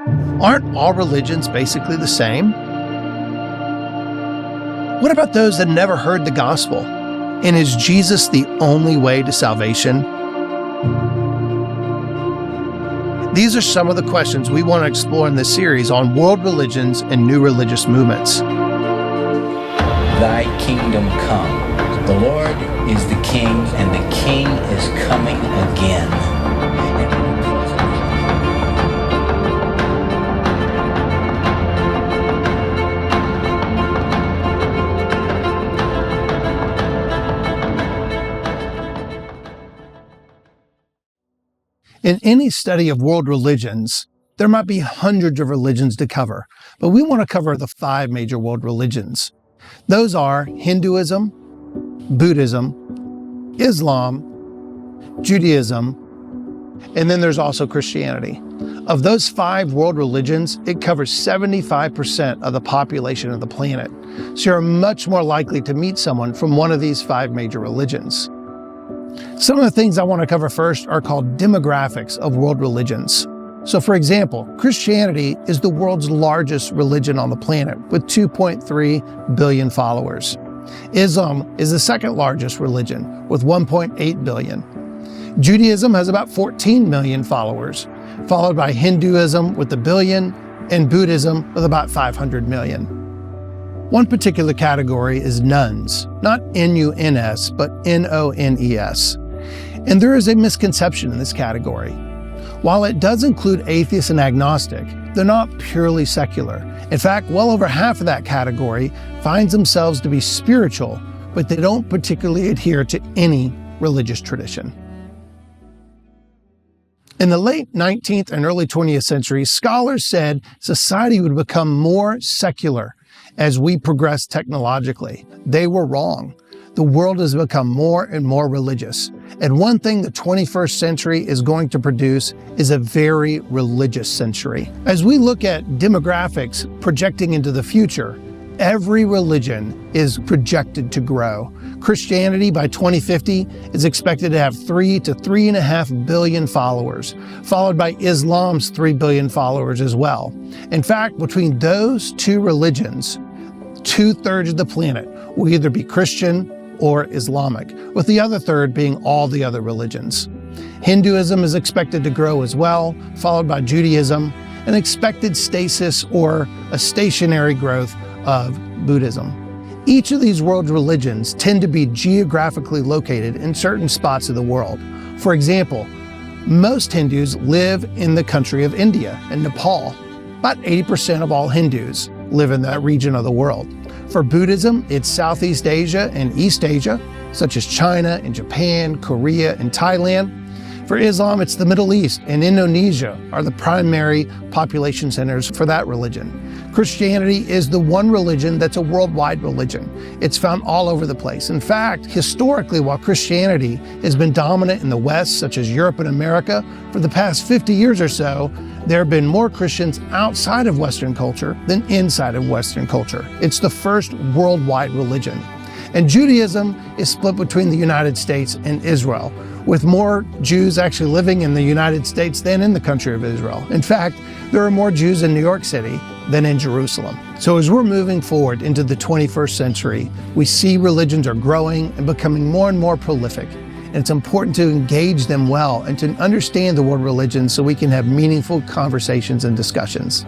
Aren't all religions basically the same? What about those that never heard the gospel? And is Jesus the only way to salvation? These are some of the questions we want to explore in this series on world religions and new religious movements. Thy kingdom come. The Lord is the King, and the King is coming again. In any study of world religions, there might be hundreds of religions to cover, but we want to cover the 5 major world religions. Those are Hinduism, Buddhism, Islam, Judaism, and then there's also Christianity. Of those 5 world religions, it covers 75% of the population of the planet, so you're much more likely to meet someone from one of these 5 major religions. Some of the things I want to cover first are called demographics of world religions. So for example, Christianity is the world's largest religion on the planet with 2.3 billion followers. Islam is the second largest religion with 1.8 billion. Judaism has about 14 million followers, followed by Hinduism with 1 billion and Buddhism with about 500 million. One particular category is nones, not N-U-N-S, but N-O-N-E-S. And there is a misconception in this category. While it does include atheists and agnostic, they're not purely secular. In fact, well over half of that category finds themselves to be spiritual, but they don't particularly adhere to any religious tradition. In the late 19th and early 20th centuries, scholars said society would become more secular as we progress technologically. They were wrong. The world has become more and more religious. And one thing the 21st century is going to produce is a very religious century. As we look at demographics projecting into the future, every religion is projected to grow. Christianity by 2050 is expected to have 3 to 3.5 billion followers, followed by Islam's 3 billion followers as well. In fact, between those 2 religions, 2/3 of the planet will either be Christian or Islamic, with the other third being all the other religions. Hinduism is expected to grow as well, followed by Judaism, an expected stasis or a stationary growth of Buddhism. Each of these world religions tend to be geographically located in certain spots of the world. For example, most Hindus live in the country of India and Nepal. About 80% of all Hindus live in that region of the world. For Buddhism, it's Southeast Asia and East Asia, such as China and Japan, Korea, and Thailand. For Islam, it's the Middle East and Indonesia are the primary population centers for that religion. Christianity is the one religion that's a worldwide religion. It's found all over the place. In fact, historically, while Christianity has been dominant in the West, such as Europe and America, for the past 50 years or so, there have been more Christians outside of Western culture than inside of Western culture. It's the first worldwide religion. And Judaism is split between the United States and Israel, with more Jews actually living in the United States than in the country of Israel. In fact, there are more Jews in New York City than in Jerusalem. So as we're moving forward into the 21st century, we see religions are growing and becoming more and more prolific. And it's important to engage them well and to understand the world religions so we can have meaningful conversations and discussions.